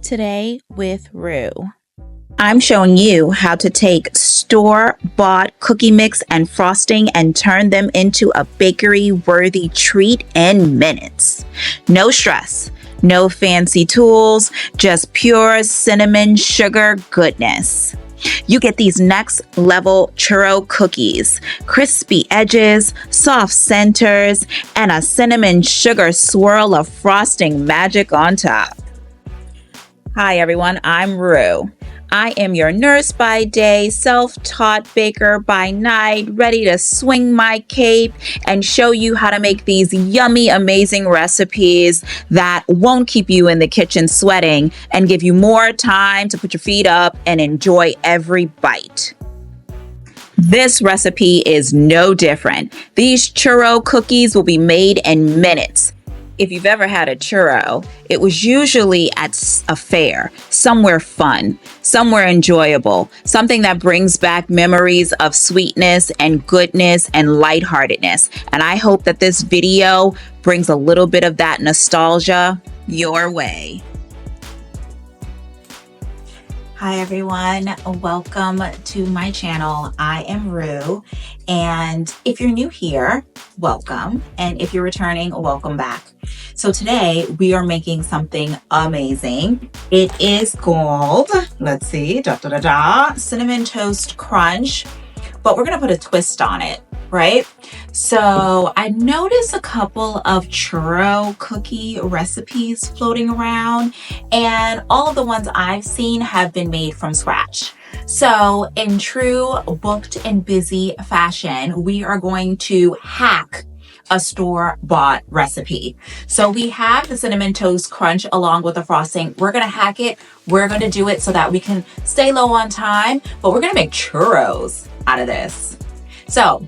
Today with Rue. I'm showing you how to take store-bought cookie mix and frosting and turn them into a bakery-worthy treat in minutes. No stress, no fancy tools, just pure cinnamon sugar goodness. You get these next level churro cookies, crispy edges, soft centers, and a cinnamon sugar swirl of frosting magic on top. Hi everyone, I'm Rue. I am your nurse by day, self-taught baker by night, ready to swing my cape and show you how to make these yummy, amazing recipes that won't keep you in the kitchen sweating and give you more time to put your feet up and enjoy every bite. This recipe is no different. These churro cookies will be made in minutes. If you've ever had a churro, it was usually at a fair, somewhere fun, somewhere enjoyable, something that brings back memories of sweetness and goodness and lightheartedness. And I hope that this video brings a little bit of that nostalgia your way. Hi everyone, welcome to my channel. I am Rue, and if you're new here, welcome, and if you're returning, welcome back. So today we are making something amazing. It is called, let's see, cinnamon toast crunch, but we're gonna put a twist on it, right? So I noticed a couple of churro cookie recipes floating around, and all of the ones I've seen have been made from scratch. So in true booked and busy fashion, we are going to hack a store-bought recipe. So we have the cinnamon toast crunch along with the frosting. We're gonna hack it. We're gonna do it so that we can stay low on time, but we're gonna make churros out of this. So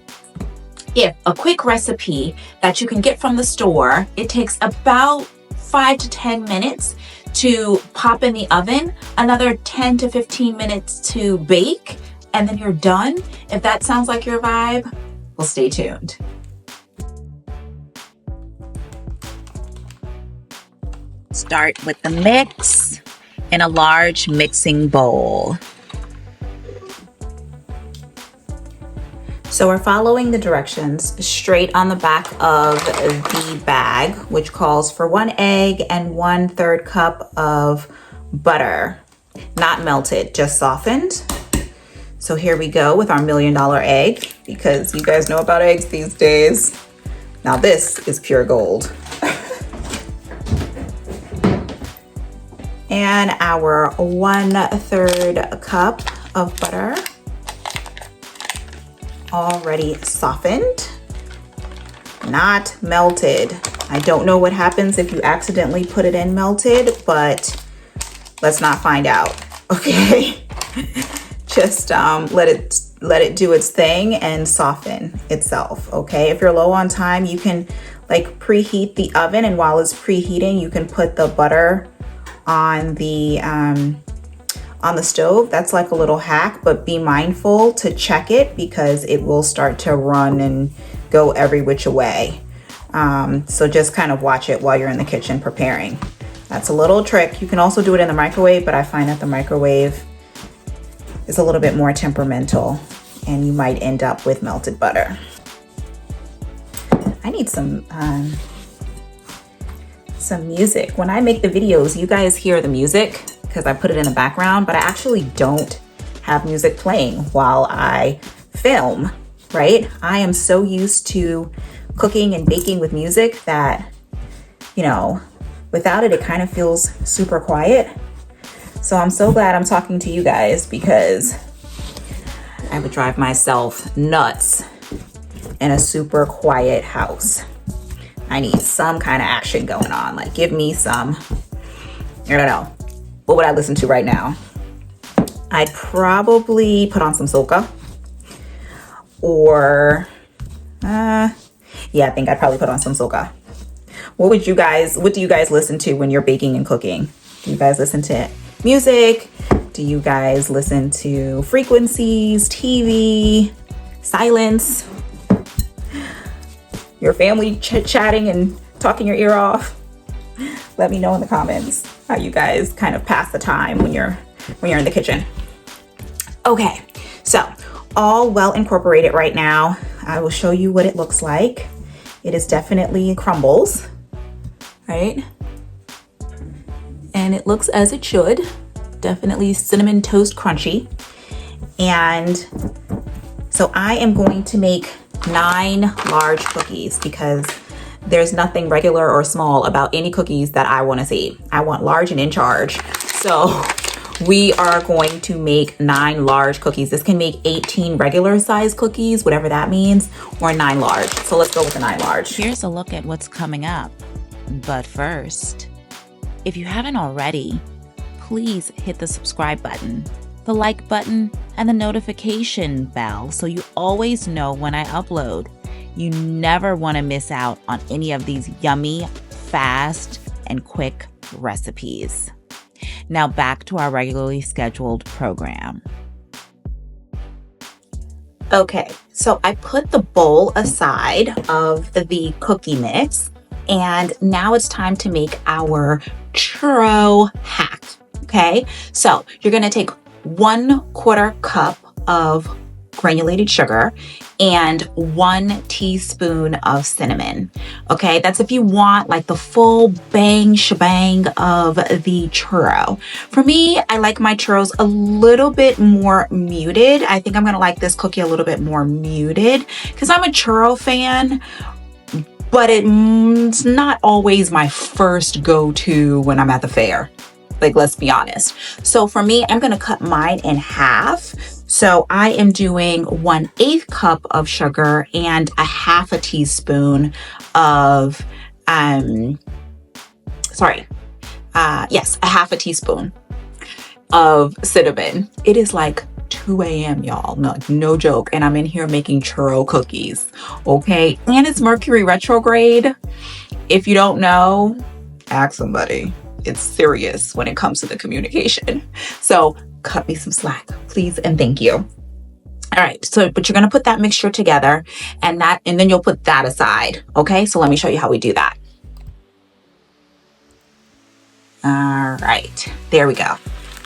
if a quick recipe that you can get from the store, it takes about 5 to 10 minutes to pop in the oven, another 10 to 15 minutes to bake, and then you're done. If that sounds like your vibe, well, stay tuned. Start with the mix in a large mixing bowl. So we're following the directions straight on the back of the bag, which calls for 1 egg and 1/3 cup of butter, not melted, just softened. So here we go with our $1 million egg, because you guys know about eggs these days. Now this is pure gold. And our 1/3 cup of butter, already softened, not melted. I don't know what happens if you accidentally put it in melted, but let's not find out, okay? Just let it do its thing and soften itself, okay? If you're low on time, you can like preheat the oven, and while it's preheating, you can put the butter on the stove. That's like a little hack, but be mindful to check it because it will start to run and go every which way. So just kind of watch it while you're in the kitchen preparing. That's a little trick. You can also do it in the microwave, but I find that the microwave is a little bit more temperamental and you might end up with melted butter. I need some music. When I make the videos, you guys hear the music because I put it in the background, but I actually don't have music playing while I film, right? I am so used to cooking and baking with music that, you know, without it, it kind of feels super quiet. So I'm so glad I'm talking to you guys because I would drive myself nuts in a super quiet house. I need some kind of action going on. Like, give me some, I don't know. What would I listen to right now? I'd probably put on some soca. Or, yeah, I think I'd probably put on some soca. What do you guys listen to when you're baking and cooking? Do you guys listen to music? Do you guys listen to frequencies, TV, silence? Your family chatting and talking your ear off? Let me know in the comments how you guys kind of pass the time when you're in the kitchen. Okay, so all well incorporated right now. I will show you what it looks like. It is definitely crumbles, right? And it looks as it should. Definitely cinnamon toast crunchy. And so I am going to make 9 large cookies because there's nothing regular or small about any cookies that I want to see. I want large and in charge. So we are going to make 9 large cookies. This can make 18 regular size cookies, whatever that means, or 9 large. So let's go with the 9 large. Here's a look at what's coming up. But first, if you haven't already, please hit the subscribe button, the like button, and the notification bell so you always know when I upload. You never want to miss out on any of these yummy, fast, and quick recipes. Now back to our regularly scheduled program. Okay, so I put the bowl aside of the cookie mix, and now it's time to make our churro hack. Okay, so you're gonna take 1/4 cup of granulated sugar and 1 teaspoon of cinnamon. Okay, that's if you want like the full bang shebang of the churro. For me, I like my churros a little bit more muted. I think I'm gonna like this cookie a little bit more muted because I'm a churro fan, but it's not always my first go-to when I'm at the fair. Like, let's be honest. So for me, I'm gonna cut mine in half. So I am doing 1/8 cup of sugar and a 1/2 teaspoon of, a 1/2 teaspoon of cinnamon. It is like 2 a.m. y'all, no joke. And I'm in here making churro cookies, okay? And it's Mercury retrograde. If you don't know, ask somebody. It's serious when it comes to the communication. So cut me some slack, please and thank you. All right, so but you're gonna put that mixture together and then you'll put that aside. Okay, so let me show you how we do that. All right, there we go.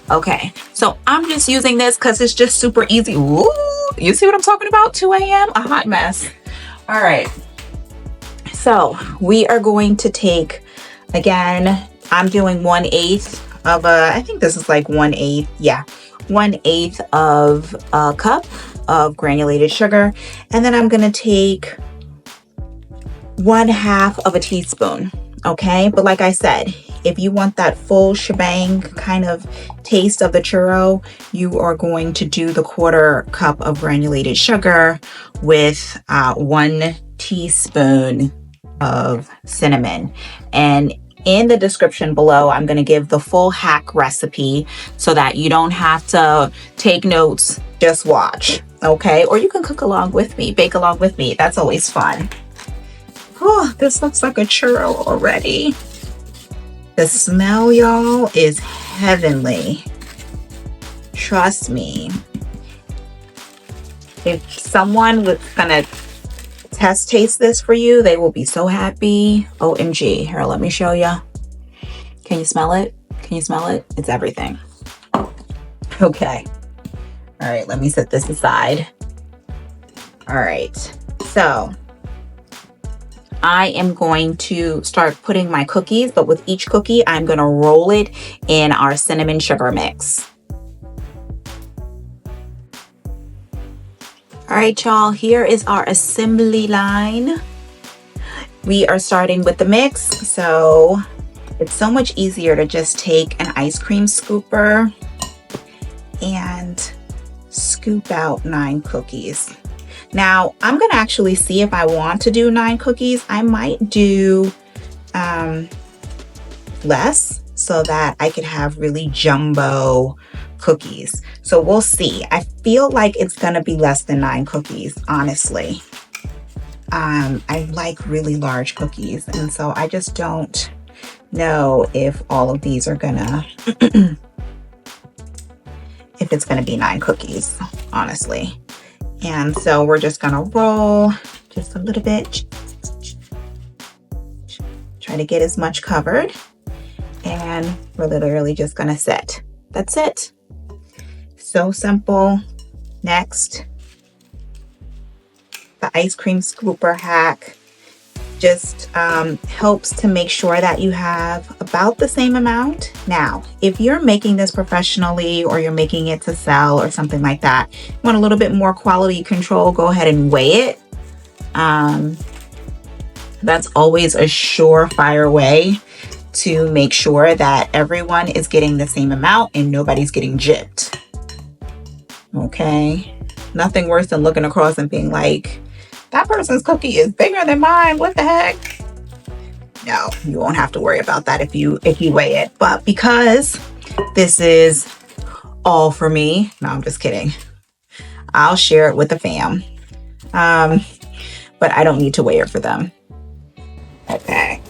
Okay, so I'm just using this because it's just super easy. Ooh, you see what I'm talking about? 2 a.m., a hot mess. All right, so we are going to take, again, I'm doing 1/8 of I think this is like 1/8, yeah, 1/8 of a cup of granulated sugar. And then I'm gonna take 1/2 of a teaspoon, okay? But like I said, if you want that full shebang kind of taste of the churro, you are going to do the 1/4 cup of granulated sugar with 1 teaspoon of cinnamon. And in the description below, I'm going to give the full hack recipe so that you don't have to take notes, just watch, okay? Or you can cook along with me, bake along with me. That's always fun. Oh, this looks like a churro already. The smell, y'all, is heavenly. Trust me. If someone was gonna test taste this for you, they will be so happy. OMG. Here, let me show you. Can you smell it? Can you smell it? It's everything. Okay. All right, let me set this aside. All right, so I am going to start putting my cookies, but with each cookie, I'm gonna roll it in our cinnamon sugar mix. All right, y'all, here is our assembly line. We are starting with the mix, so it's so much easier to just take an ice cream scooper and scoop out 9 cookies. Now, I'm gonna actually see if I want to do 9 cookies. I might do less so that I could have really jumbo cookies. So we'll see. I feel like it's gonna be less than 9 cookies, honestly. I like really large cookies, and so I just don't know if all of these are gonna if it's gonna be 9 cookies, honestly. And so we're just gonna roll just a little bit, try to get as much covered. And we're literally just gonna sit. That's it. So simple. Next, the ice cream scooper hack just helps to make sure that you have about the same amount. Now, if you're making this professionally or you're making it to sell or something like that, you want a little bit more quality control, go ahead and weigh it. That's always a surefire way to make sure that everyone is getting the same amount and nobody's getting gypped. Okay? Nothing worse than looking across and being like, that person's cookie is bigger than mine. What the heck? No, you won't have to worry about that if you weigh it. But because this is all for me, no, I'm just kidding. I'll share it with the fam. But I don't need to weigh it for them. Okay.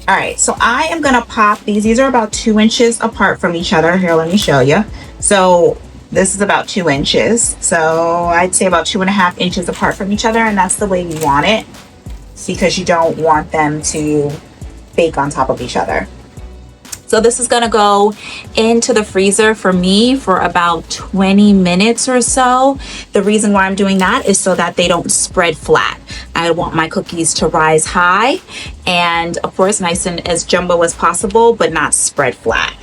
All right. So I am going to pop these. These are about 2 inches apart from each other. Here, let me show you. So this is about 2 inches. So I'd say about 2.5 inches apart from each other. And that's the way you want it. It's because you don't want them to bake on top of each other. So this is going to go into the freezer for me for about 20 minutes or so. The reason why I'm doing that is so that they don't spread flat. I want my cookies to rise high and, of course, nice and as jumbo as possible, but not spread flat.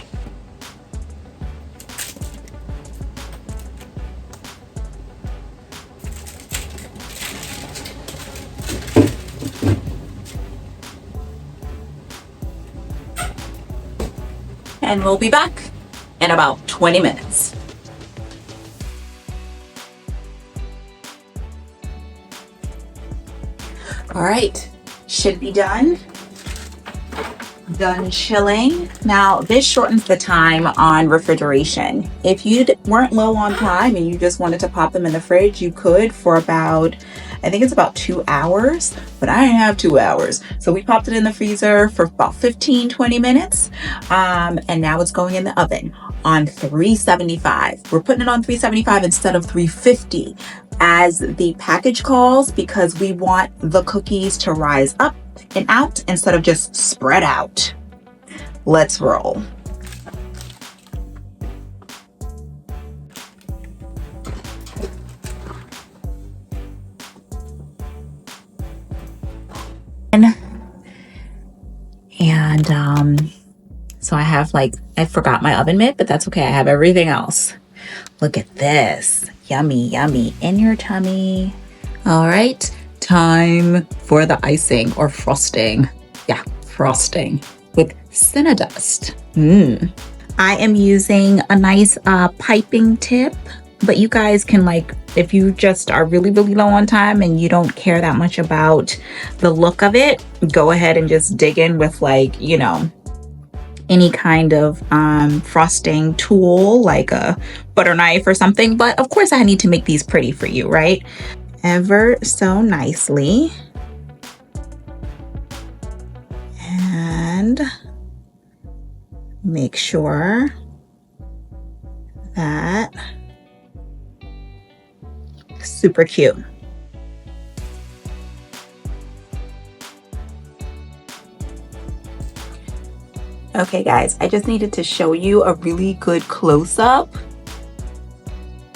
And we'll be back in about 20 minutes. All right, should be done. Done chilling. Now, this shortens the time on refrigeration. If you weren't low on time and you just wanted to pop them in the fridge, you could for about, I think it's about 2 hours, but I didn't have 2 hours. So we popped it in the freezer for about 15, 20 minutes. And now it's going in the oven on 375. We're putting it on 375 instead of 350 as the package calls, because we want the cookies to rise up and out instead of just spread out. Let's roll. And so I have I forgot my oven mitt, but that's okay. I have everything else. Look at this. Yummy, yummy in your tummy. All right, time for the icing or frosting. Yeah, frosting with cinnadust. I am using a nice piping tip, but you guys can if you just are really, really low on time and you don't care that much about the look of it, go ahead and just dig in with any kind of frosting tool, like a butter knife or something. But of course I need to make these pretty for you, right? Ever so nicely. And make sure that super cute. Okay guys, I just needed to show you a really good close-up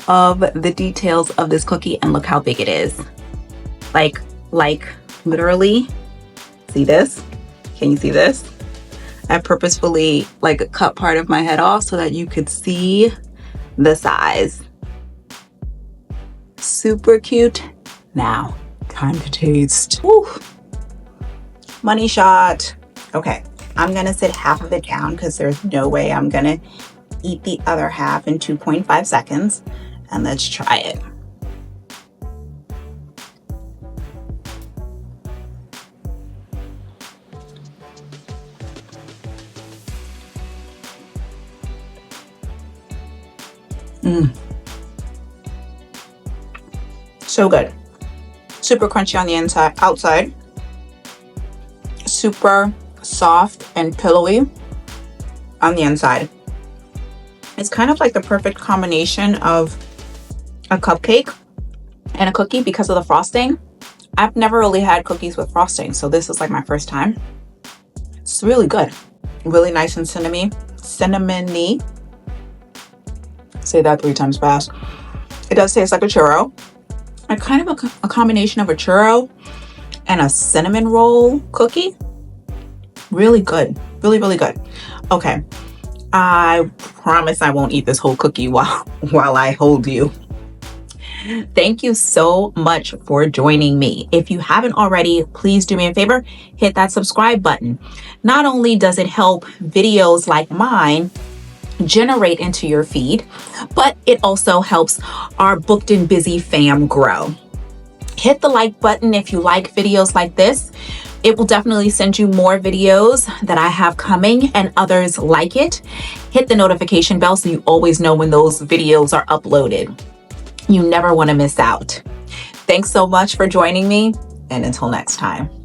of the details of this cookie, and look how big it is. Like literally, see this? Can you see this? I purposefully cut part of my head off so that you could see the size. Super cute. Now, time to taste. Woo. Money shot. Okay. I'm gonna sit half of it down because there's no way I'm gonna eat the other half in 2.5 seconds. And let's try it. So good. Super crunchy on the outside. Super soft and pillowy on the inside. It's kind of like the perfect combination of a cupcake and a cookie because of the frosting. I've never really had cookies with frosting, so this is my first time. It's really good. Really nice and cinnamony. Say that 3 times fast. It does taste like a churro. A kind of a combination of a churro and a cinnamon roll cookie. Really good. Really, really good. Okay. I promise I won't eat this whole cookie while I hold you. Thank you so much for joining me. If you haven't already, please do me a favor, hit that subscribe button. Not only does it help videos like mine generate into your feed, but it also helps our booked and busy fam grow. Hit the like button if you like videos like this. It will definitely send you more videos that I have coming and others like it. Hit the notification bell so you always know when those videos are uploaded. You never want to miss out. Thanks so much for joining me, and until next time.